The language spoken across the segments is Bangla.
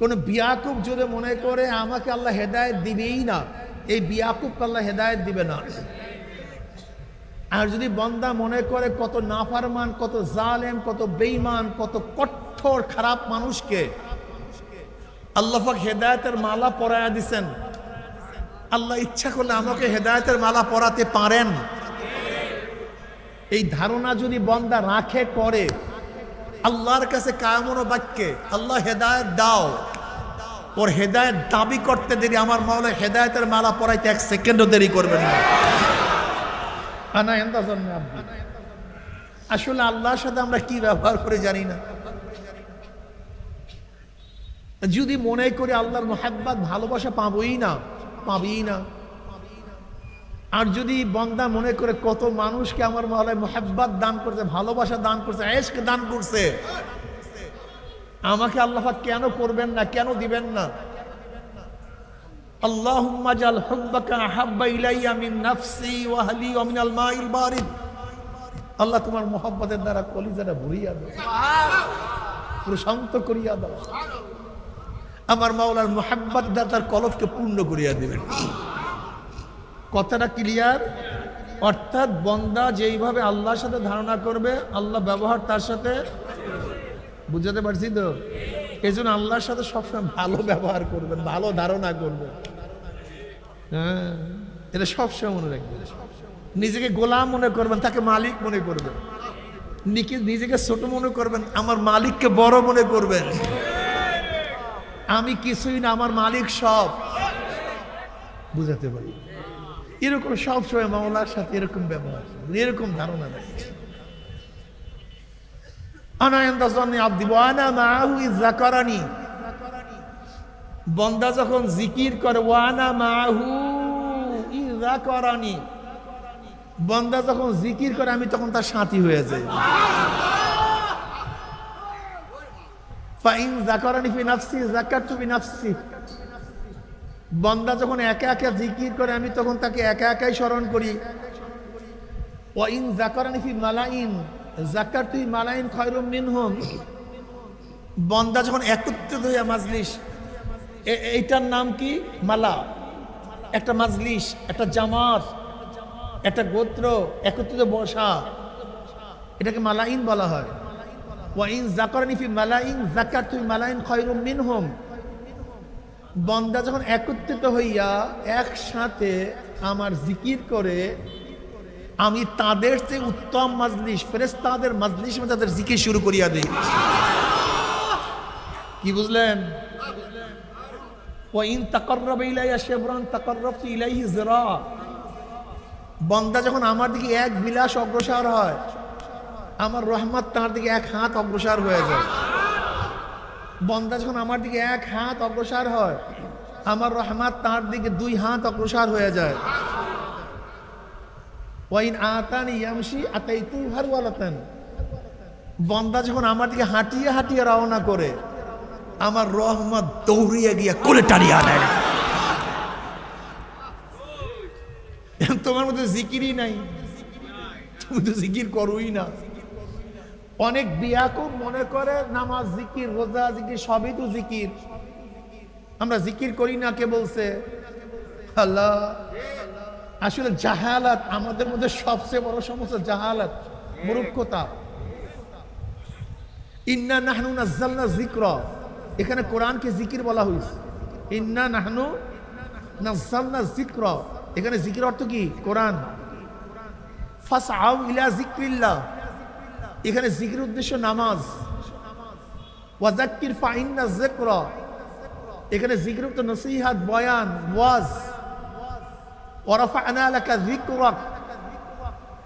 কোন বিয়াকুব যদি মনে করে আমাকে আল্লাহ হেদায়েত দিবেই না, এই বিয়াকুবকে আল্লাহ হেদায়েত দিবে না। আর যদি বান্দা মনে করে কত নাফরমান, কত জালেম, কত বেঈমান, কত কঠোর খারাপ মানুষকে আল্লাহ পাক হেদায়েতের মালা পরায়া দিবেন, আল্লাহ ইচ্ছা করলে আমাকে হেদায়েতের মালা পরাতে পারেন, এই ধারণা যদি বান্দা রাখে করে আল্লাহর কাছে কায়মন বাক্যে আল্লাহ হেদায়েত দাও, ওর হেদায়েত দাবি করতে দেরি আমার মাওলা হেদায়েতের মালা পরাইতে 1 সেকেন্ডও দেরি করবেন না। আসলে আল্লাহর সাথে আমরা কি ব্যবহার করে জানি না। যদি মনে করি আল্লাহর মুহাব্বত ভালোবাসা পাবই না, আর যদি বান্দা মনে করে কত মানুষকে আমার মাওলা মুহাব্বত দান করছে, ভালোবাসা দান করছে, ইশক দান করছে, আমাকে আল্লাহ পাক কেন করবেন না, কেন দিবেন না? আল্লাহুম্মা জাল হুব্বাকা আহাব্বা ইলাইয়া মিন নাফসি ওয়া আহলি ওয়া মিনাল মাইল বারিদ। আল্লাহ তোমার মুহাব্বতের দ্বারা কলিজাটা ভরিয়া দাও, সুবহানাল্লাহ, প্রশান্ত করিয়া দাও। আমার মাওলার মুহাব্বত দ্বারা তার কলবকে পূর্ণ করিয়া দিবেন। কথাটা ক্লিয়ার? অর্থাৎ বান্দা যেইভাবে আল্লাহর সাথে ধারণা করবে আল্লাহ ব্যবহার তার সাথে, বুঝাতে পারছি তো? এই জন্য আল্লাহর সাথে সবসময় ভালো ব্যবহার করবেন, ভালো ধারণা করবেন। হ্যাঁ, এটা সবসময় মনে রাখবেন। নিজেকে গোলাম মনে করবেন, তাকে মালিক মনে করবেন। নিজেকে ছোট মনে করবেন, আমার মালিককে বড় মনে করবেন। আমি কিছুই না, আমার মালিক সব। বুঝাতে পারি? এরকম সবসময় মাওলার সাথে এরকম ব্যবহার, এরকম ধারণা রাখবেন। বন্দা যখন জিকির করে ওয়ানা মাহু ইযা করানি, বন্দা যখন জিকির করে আমি তখন তার সাথী হয়ে যাই। ফাইন যাকারানি ফি নাফসি যাকারতু বিনাফসি, বন্দা যখন একা একা জিকির করে আমি তখন তাকে একা একাই স্মরণ করি। ওয়া ইন যাকারানি ফি মালাইন যাকারতু মালাইন খায়রুম মিনহুম, বন্দা যখন একত্রিত হইয়া মাজলিস, এইটার নাম কি? মালা। একটা মাজলিস, একটা জামাত, একটা গোত্র একত্রিত বসা, এটাকে মালাইন বলা হয়। ওয়া ইন যাকারানি ফি মালাইন যাকারতু মালাইন খায়রুম মিনহুম, বন্দা যখন একত্রিত হইয়া একসাথে আমার জিকির করে আমি তাদের চেয়ে উত্তম মাজলিস, ফেরেশতাদের মাজলিস মধ্যে তাদের জিকির শুরু করিয়া দেই। কি বুঝলেন? ওয়া ইন তাকাররাবা ইলাইয়া শিবরান তাকাররাবতু ইলাইহি যিরা, বান্দা যখন আমার দিকে এক বিলাস অগ্রসর হয় আমার রহমত তার দিকে 1 হাত অগ্রসর হয়ে যায়। বান্দা যখন আমার দিকে 1 হাত অগ্রসর হয় আমার রহমত তার দিকে 2 হাত অগ্রসর হয়ে যায়। ওয়াইন আতানি ইয়ামশি আতাইতু হারওয়ালাতান, বান্দা যখন আমার দিকে হাঁটিয়ে হাঁটিয়ে রওনা করে আমার রহমত দৌড়িয়ে গিয়ে কোলে টানিয়ে আনে। তোমার মধ্যে জিকিরই নাই, তুমি তো জিকির করোই না। অনেক বিয়াকুব মনে করে নামাজ জিকির, রোজা জিকির, সবই তো জিকির, আমরা জিকির করি না। কে বলছে? আল্লাহ। আসলে জাহালাত আমাদের মধ্যে সবচেয়ে বড় সমস্যা, জাহালাত, মূর্খতা। ইন্না নাহনু নাযালনা যিকরা, এখানে কোরআনকে জিকির বলা হয়েছে। ইন্না নাহনু নাযালনা যিকরা, এখানে জিকির অর্থ কি? কোরআন। ফাসআউ ইলা যিকরিল্লাহ, এখানে জিকির উদ্দেশ্য নামাজ। ওয়াযাক্কির ফাইন্না যিকরা, এখানে জিকির উদ্দেশ্য নসিহত, বয়ান, ওয়াজ। ওয়ারাফা'না লাকা যিকরাক,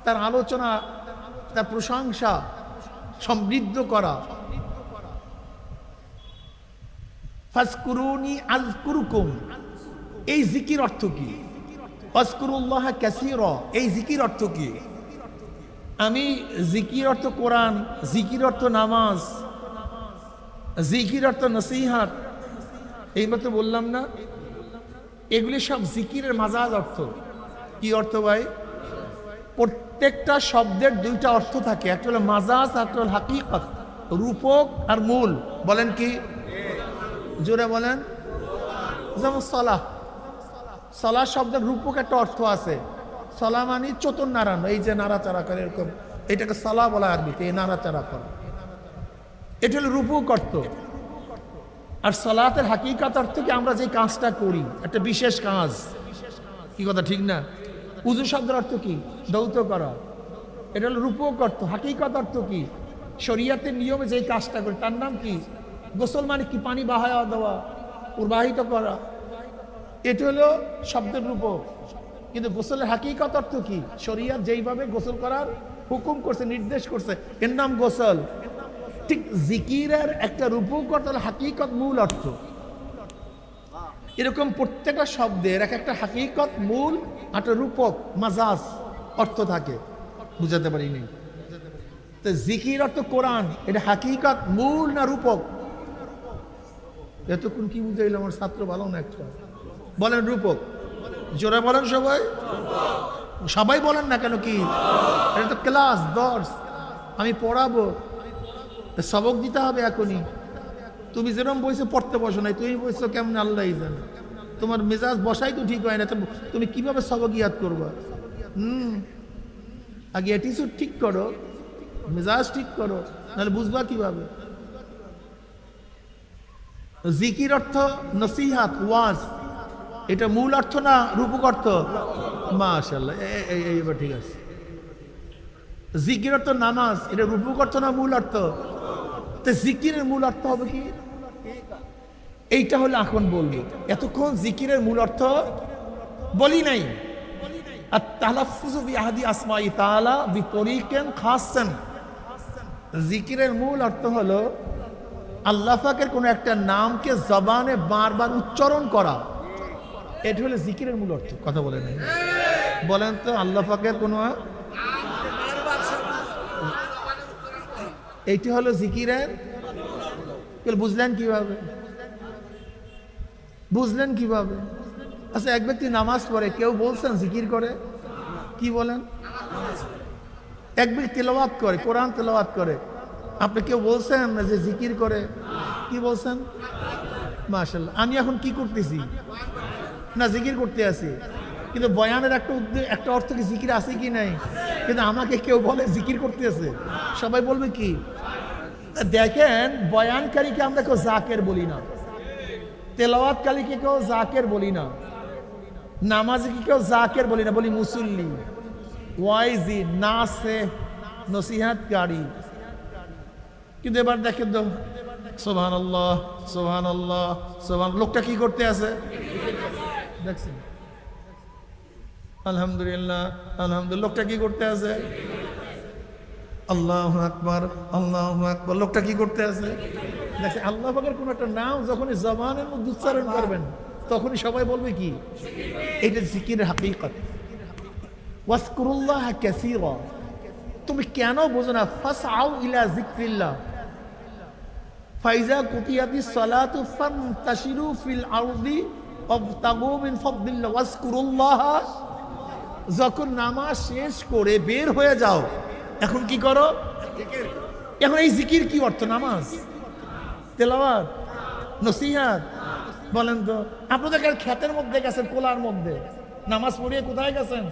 তার আলোচনা, তার প্রশংসা, সমৃদ্ধ করা। ফাজকুরুনি আযকুরুকুম, এই জিকির অর্থ কি? ওয়াজকুরুল্লাহ কাসীরা, এই জিকির অর্থ কি? আমি জিকির অর্থ কোরআন, জিকির অর্থ নামাজ, জিকির অর্থ নসিহত, এইমাত্র বললাম না? এগুলি সব জিকিরের মাজাজ অর্থ। কি অর্থ ভাই? প্রত্যেকটা শব্দের 2টা অর্থ থাকে, একটা হলো মাজাজ, একটা হলো হাকিকত, রূপক আর মূল। বলেন কি? জোরে বলেন। যেমন সলাহ, সলাহ শব্দের রূপক একটা অর্থ আছে। সলা মানে চতুর নাড়ানো, এই যে নাড়াচাড়া করে এরকম, এটাকে সলা বলা আরবিতে, এই নাড়াচাড়া করা, এটা হলো রূপক অর্থ। আর সলাতের হাকিকাত অর্থ কি, আমরা যে কাজটা করি একটা বিশেষ কাজ, কি কথা ঠিক না? উযু শব্দের অর্থ কি, দৌত করা, এটা হলো রূপক অর্থ। হাকিকাত অর্থ কি, শরীয়তের নিয়মে যে কাজটা করি তার নাম কি? গোসল মানে কি, পানি বাহায়া দেওয়া, প্রবাহিত করা, এটা হলো শব্দের রূপক। কিন্তু গোসলের হাকিকাত অর্থ কি, শরীয়ত যেইভাবে গোসল করার হুকুম করছে, নির্দেশ করছে, এর নাম গোসল। ঠিক জিকিরের একটা রূপক অর্থ হলো হাকিকত, মূল অর্থ। এরকম প্রত্যেকটা শব্দের এক একটা হাকিকত, মূল, একটা রূপক, মাজাজ অর্থ থাকে। বুঝাতে পারিনি? তো জিকির অর্থ কোরআন, এটা হাকিকত, মূল না রূপক? এতক্ষণ কি বুঝাইল আমার ছাত্র ভালো না একটা? বলেন রূপক, জোরে বলেন সবাই, সবাই বলেন না কেন? কি এটা তো ক্লাস, দর্স, আমি পড়াবো, সবক দিতে হবে এখনই। তুমি যেরকম বইছো পড়তে বসো নাই, তুমি বইছো কেমন আল্লাহ জানে। তোমার মেজাজ বসাই তো ঠিক হয় না, তুমি কিভাবে সবক ইয়াদ করবা? আগে অ্যাটিটিউড ঠিক করো, মেজাজ ঠিক করো, নাহলে বুঝবা কিভাবে? জিকির অর্থ নসিহাত, ওয়াজ, এটা মূল অর্থ না রূপক অর্থ? মাশাআল্লাহ, এইবার ঠিক আছে। জিকির অর্থ নামাজ, এটা রূপক অর্থ না মূল অর্থ? তো জিকিরের মূল অর্থ হবে কি, এইটা হলো এখন বলবো। এতক্ষণ জিকিরের মূল অর্থ বলি নাই। আর তালাফফুযু বিআহদি আসমাই তাআলা বিতরিকান খাসসান, জিকিরের মূল অর্থ হলো আল্লাহ পাকের কোনো একটা নামকে জবানে বারবার উচ্চারণ করা, এটা হলো জিকিরের মূল অর্থ। কথা বলেন নাই? বলেন তো, আল্লাহ পাকের কোনো, এইটি হলো জিকিরের। বুঝলেন কিভাবে? বুঝলেন কিভাবে? আচ্ছা, এক ব্যক্তি নামাজ পড়ে, কেউ বলছেন জিকির করে? কি বলেন? এক ব্যক্তি তেলাওয়াত করে, কোরআন তেলাওয়াত করে, আপনি কেউ বলছেন যে জিকির করে? কি বলছেন? মাশাআল্লাহ। আমি এখন কি করতেছি? না, জিকির করতে আছি। কিন্তু বয়ানের একটা অর্থ কি জিকির আছে কি নাই? কিন্তু আমাকে কেউ বলে জিকির করতে আছে, সবাই বলবে কি? দেখেন, বয়ানকারীকে আমরা কেউ জাকের বলি না, তেলাওয়াতকারীকে কেউ জাকের বলি না, নামাজিকে কেউ জাকের বলি না, বলি মুসল্লি, ওয়াইজি, নাসে, নসিহাতকারী। কিন্তু এবার দেখেন তো, সুবহানাল্লাহ, সুবহানাল্লাহ, সুবহান, লোকটা কি করতে আছে দেখছেন? আলহামদুলিল্লাহ, আলহামদুলিল্লাহ, লোকটা কি করতে আছে? আল্লাহু আকবার, আল্লাহু আকবার, লোকটা কি করতে আছে? দেখছেন, আল্লাহ পাকের কোন একটা নাম যখনই জবানের মধ্যে উচ্চারণ করবেন, তখনই সবাই বলবে কি? এটা জিকিরের হাকিকত। ওয়াজকুরুল্লাহ কাসীরা, তুমি কেন বোঝো না? ফাসআউ ইলা যিকরিল্লাহ ফাইজা কুতিয়াতিস সালাতু ফান্তাশিরু ফিল আরদি ওয়াবতাগু মিন ফাদলিল্লাহ ওয়াজকুরুল্লাহ। যখন নামাজ শেষ করে বের হয়ে যাও, এখন কি করো? এখন এই জিকির কি অর্থ? নামাজ, তেলাওয়াত, নসিহাত। বলেন তো, আপনাদের ক্ষেতের মধ্যে গেছেন, কোলার মধ্যে নামাজ পড়িয়ে কোথায় গেছেন?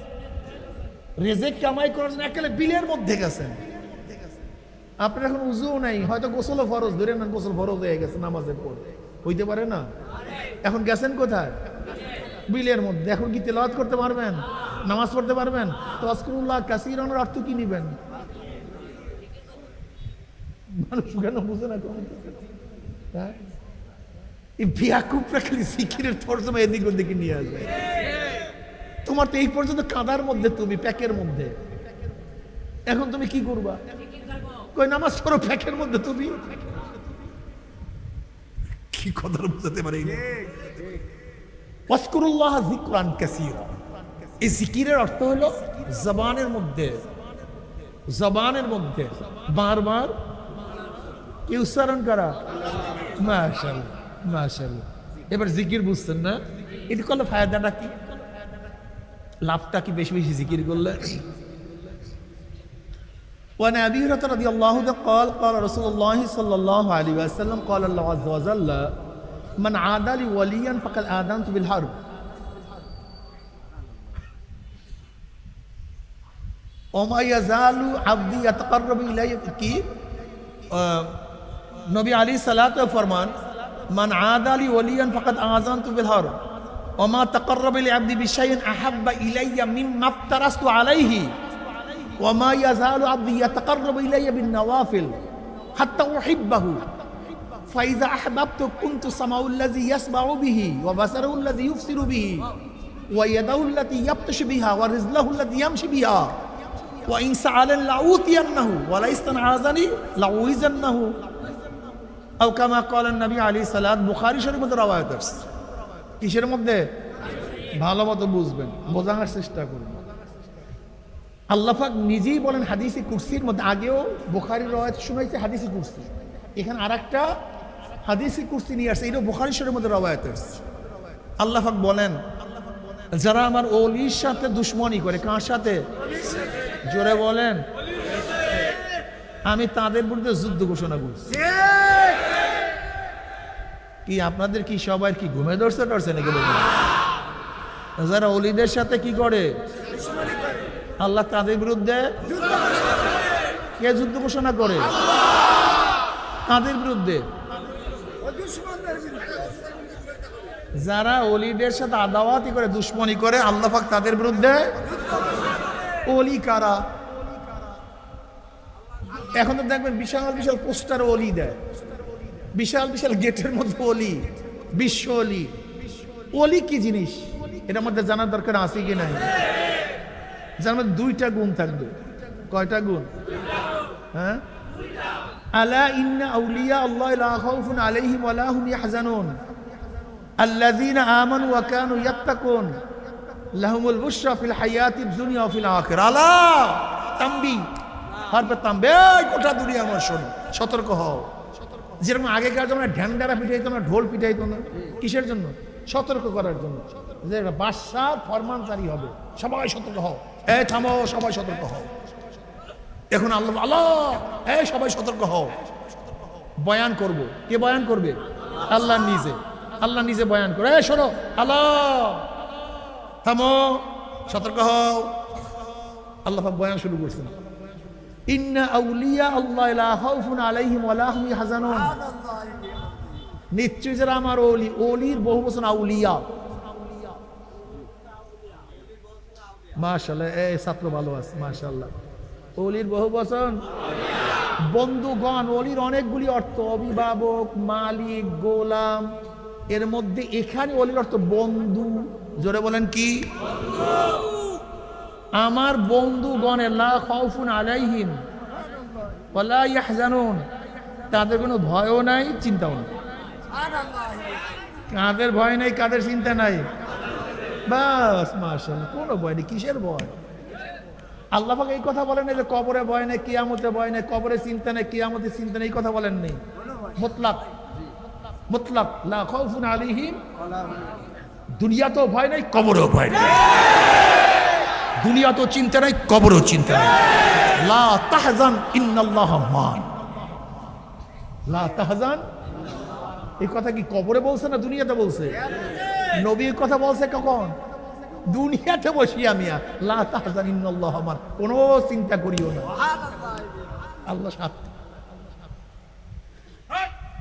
রেজেক কামাই করার জন্য একেবারে বিলের মধ্যে গেছেন। আপনার এখন উজুও নাই, হয়তো গোসলও ফরজ, ধরে নেন গোসল ফরজ হয়ে গেছে নামাজের পর, হইতে পারে না? এখন গেছেন কোথায়? বিলের মধ্যে। এখন কি তেলাওয়াত করতে পারবেন? নামাজ পড়তে পারবেন? তো ওয়াজকুরুল্লাহ কাসীরানের অর্থ কি নিবেন? মানুষ কেন বুঝে না? হ্যাঁ, এই বিয়াকুবরা খালি জিকিরের তরজমা এদিক ওদিকে নিয়ে আসবে। তোমার তো এই পর্যন্ত কাদার মধ্যে, তুমি প্যাকের মধ্যে, এখন তুমি কি করবা? কই নামাজ পড়ো প্যাকের মধ্যে, তুমি কি কথা বুঝাতে পারি? ওয়াজকুরুল্লাহ যিকরান কাসীরা, এই জিকিরের অর্থ হলো জবানের মধ্যে, জবানের মধ্যে বারবার কি উচ্চারণ করা। মাশাআল্লাহ, মাশাআল্লাহ। এবার জিকির বুঝছেন না? এটা করলে ফায়দাটা কি, লাভটা কি? বেশি বেশি জিকির করলে। وعن أبي هريرة رضي الله عنه قال قال رسول الله صلى الله عليه وسلم قال الله عز وجل মান আদালি ওয়ালিয়ান ফাকাদ আযানতু বিল হারব। ওমা ইয়াজালু আবদি ইয়াতাকাররাবু ইলাইয়া কি নবী আলাইহিস সালাতু ফরমান মান আদালি ওয়ালিয়ান ফাকাদ আযানতু বিল হারব ওমা তাকাররাবা লি আবদি বিশাইইন আহাব্বা ইলাইয়া মিম্মা আফতারাস্তু আলাইহি ওমা ইয়াজালু আবদি ইয়াতাকাররাবু ইলাইয়া বিন নওয়াফিল হাত্তা উহিব্বাহু ফাইযা আহবাবতু কুনতু সামাউল্লাযী ইয়াসমাউ বিহি ওয়া বাসারুল্লাযী ইউবসিরু বিহি ওয়া ইয়াদাউল্লাতী ইয়াবতাশু বিহা ওয়া রিজলাহুল্লাযী ইয়ামশি বিহা ওয়া ইন সাআলানি লাউতিয়ান্নাহু ওয়া লা ইস্তানআযানি লাউইযান্নাহু আও কামা ক্বালা নবী আলাইহিস সালাত। বুখারী শরীফের মধ্যে রওয়ায়াত আছে। কিসের মধ্যে? ভালো মতো বুঝবেন, বোঝানোর চেষ্টা করুন। আল্লাহ পাক নিজেই বলেন হাদিসে কুরসির মধ্যে, আগেও বুখারীর রওয়ায়াত শুনাইছে হাদিসে কুরসি, এখানে আরেকটা হাদিসে কুরসি নিয়ে আসছে, এটাও বুখারী শরীফের মধ্যে রওয়ায়াত আছে। আল্লাহ পাক বলেন যারা আমার ওলির সাথে দুশমনি করে, কার সাথে? জোরে বলেন। আমি তাদের বিরুদ্ধে যুদ্ধ ঘোষণা করছি। কি আপনাদের কি সবাই কি ঘুমে ধরছে টরছে নাকি? যারা ওলিদের সাথে কি করে, আল্লাহ তাদের বিরুদ্ধে কে যুদ্ধ ঘোষণা করে? তাদের বিরুদ্ধে। যারা ওলিদের সাথে আদাওয়াতি করে, দুশ্মনী করে, আল্লাহ পাক তাদের বিরুদ্ধে। ওলি কারা? এখন তো দেখবেন বিশাল বিশাল পোস্টার ওলি দেয়, বিশাল বিশাল গেটের মধ্যে ওলি, বিশ্ব ওলি। ওলি কি জিনিস এটার মধ্যে জানার দরকার আছে কি নাই? যার মধ্যে দুইটা গুণ থাকবে। কয়টা গুণ? হ্যাঁ, আলা ইন্না আউলিয়া আল্লাহ লা খাউফুন আলাইহিম ওয়া লা হুম ইয়াহজানুন আল্লাযীনা আমানু ওয়া কানু ইয়াত্তাকুন লাহুমুল বুশরা ফিল হায়াতিদ দুনিয়া ওয়া ফিল আখিরাহ। আলা তামবি, হারবে তামবে, গোটা দুনিয়া আমার শোনো, সতর্ক হও। যেরকম আগেকার জন্য ঢ্যাংডারা পিটাইতো না, ঢোল পিটাইতো না, কিসের জন্য? সতর্ক করার জন্য, যে বাদশাহ ফরমান জারি হবে, সবাই সতর্ক হও, এ থামো, সবাই সতর্ক হও। এখন আল্লাহ আল্লাহ এ সবাই সতর্ক হও। বয়ান করব, কে বয়ান করবে? আল্লাহ নিজে। আল্লাহ নিজে বয়ান করে, এ শোনো, আল্লাহ থামো, সতর্ক হও। আল্লাহ বয়ান শুরু করছেন, ইন্না আউলিয়া আল্লাহ লা খাউফুন আলাইহিম ওয়া লা হুম ইয়াহজানুন। নিশ্চয় যারা আমার ওলি, ওলির বহু বচন আউলিয়া। মাশাআল্লাহ, এই ছাত্র ভালো আছে, মাশাআল্লাহ। ওলির বহু বচন বন্ধুগণ। ওলির অনেকগুলি অর্থ, অভিভাবক, মালিক, গোলাম। এর মধ্যে এখানে ওলির অর্থ বন্ধু। জোরে বলেন কি? আমার বন্ধুগণে লা খাউফুন আলাইহিম ওয়া লা ইয়াহজানুন, তাদের কোনো ভয়ও নাই, চিন্তাও নাই। কাদের ভয় নাই, কাদের চিন্তা নাই? বাস মাশাআল্লাহ, কোনো ভয় নেই। কিসের ভয়? আল্লাহ পাক এই কথা বলেন না যে কবরে ভয় নেই, কিয়ামতে ভয় নেই, কবরে চিন্তা নেই, কিয়ামতে চিন্তা নেই, এই কথা বলেন নেই। মুতলাক, মুতলাক লা খাউফুন আলাইহিম। দুনিয়াতেও ভয় নাই, কবরেও ভয় নাই। দুনিয়া তো চিন্তা নাই, কবরও চিন্তা নাই। লা তাহজান ইন্নাল্লাহা মান। লা তাহজান, এই কথা কি কবরে বলছে না দুনিয়াতে বলছে? নবীর কথা বলছে কখন? দুনিয়াতে বসিয়া মিয়া। লা তাহজান ইন্নাল্লাহা মান, কোনো চিন্তা করিও না, আল্লাহ সাথে।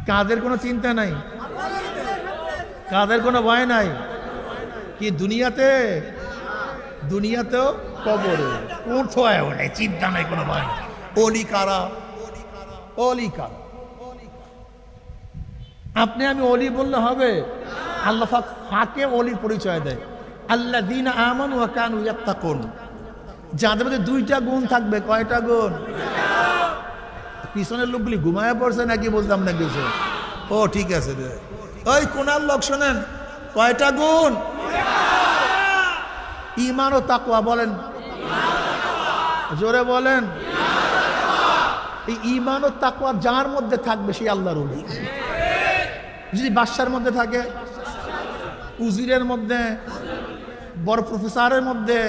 কাদের কোনো চিন্তা নাই, কাদের কোনো ভয় নাই। কি দুনিয়াতে? দুনিয়াতেও কবরে কোথাও নাই, চিন্তা নাই, কোনো ভয় নাই। ওলি কারা? ওলি কারা? আপনি আমি ওলি বললে হবে? আল্লাহ পাক ফাঁকে ওলির পরিচয় দেয়, আল্লাযীনা আমানু ওয়া কানু ইয়াত্তাকুন। যাদের মধ্যে দুইটা গুণ থাকবে। কয়টা গুণ? পিছনের লোকগুলি ঘুমায় পড়ছে নাকি বলতাম না কিছু? ও ঠিক আছে, ওই কোনার লোক শোনেন, কয়টা গুণ? ঈমান ও তাকওয়া। বলেন, জোরে বলেন। এই ঈমান ও তাকওয়া যার মধ্যে থাকবে সেই আল্লাহর ওলি। যদি বাদশার মধ্যে থাকে, উজিরের মধ্যে, বড় প্রফেসরের মধ্যে,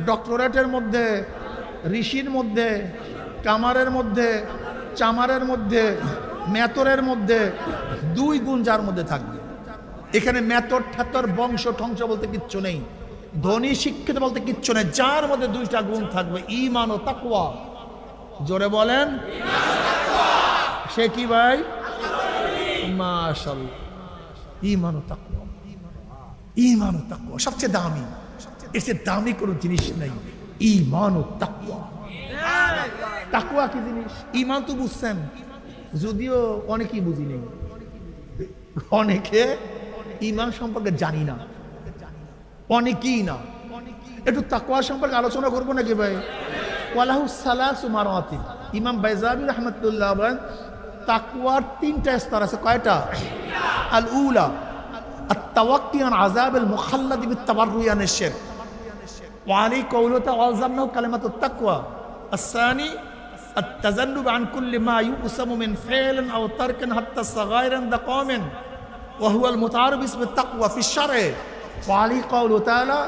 ডক্টরেটের মধ্যে, ঋষির মধ্যে, কামারের মধ্যে, চামারের মধ্যে, মেতরের মধ্যে 2 গুণ যার মধ্যে থাকবে। এখানে মেতর ঠাতর বংশ ঠংস বলতে কিচ্ছু নেই, ধনী শিক্ষিত বলতে কিচ্ছু নেই, যার মধ্যে 2টা গুণ থাকবে, ঈমান ও তাকওয়া। জোরে বলেন সে কি ভাই? মাশাআল্লাহ, ঈমান ও তাকওয়া। ঈমান ও তাকওয়া সবচেয়ে দামি, এর চেয়ে দামি কোনো জিনিস নেই। ঈমান ও তাকওয়া। তাকওয়া কি জিনিস? ঈমান তো বুঝছেন, যদিও অনেকেই বুঝি নেই, অনেকে ঈমান সম্পর্কে জানি না, অনেকেই না। একটু তাকওয়া সম্পর্কে আলোচনা করবো নাকি ভাই? ওয়ালাহু সালাসু মারাতিব। ইমাম বাইজাবি রাহমাতুল্লাহ বলেন তাকওয়ার 3টা স্তর আছে। কয়টা? আল উলা আত-তাওয়াক্কি আন আযাবিল মুখাল্লাদ বিত-তাবাররুই আনিশ শিরক ওয়া আলী কওলুতা ওয়ালজামনাহু কালিমাতুত তাকওয়া। আস-সানি التجنب عن كل ما يؤسم من فعل أو ترك حتى الصغائر عند قوم وهو المتعارف باسم التقوى في الشرع وعليه قوله تعالى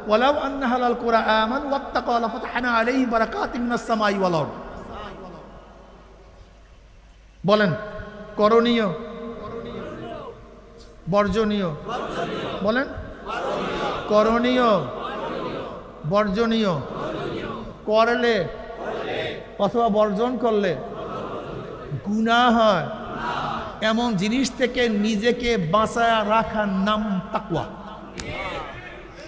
ولو أن أهل القرى آمنوا واتقوا لفتحنا عليهم بركات من السماء والأرض। বলেন করণীয় বর্জনীয়? বলেন করণীয় বর্জনীয়। করলে অথবা বর্জন করলে গুনাহ হয় এমন জিনিস থেকে নিজেকে বাঁচায় রাখার নাম তাকওয়া।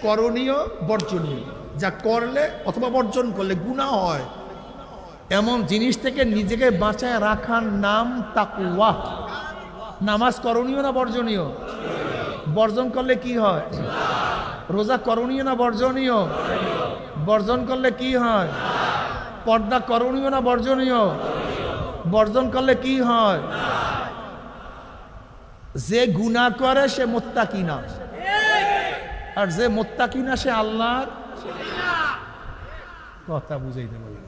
করণীয় বর্জনীয়, যা করলে অথবা বর্জন করলে গুনাহ হয় এমন জিনিস থেকে নিজেকে বাঁচায় রাখার নাম তাকওয়া। নামাজ করণীয় না বর্জনীয়? বর্জন করলে কি হয়? রোজা করণীয় না বর্জনীয়? বর্জন করলে কি হয়? পর্দা করণীয় না বর্জনীয়? বর্জন করলে কি হয়? যে গুনাহ করে সে মুত্তাকি না, আর যে মুত্তাকি না সে আল্লাহর কথা বুঝাইতে পারি।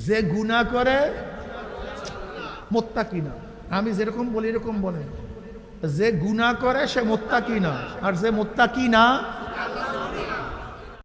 যে গুনাহ করে মুত্তাকি না, আমি যেরকম বলি এরকম বলেন, যে গুনাহ করে সে মুত্তাকি না, আর যে মুত্তাকি না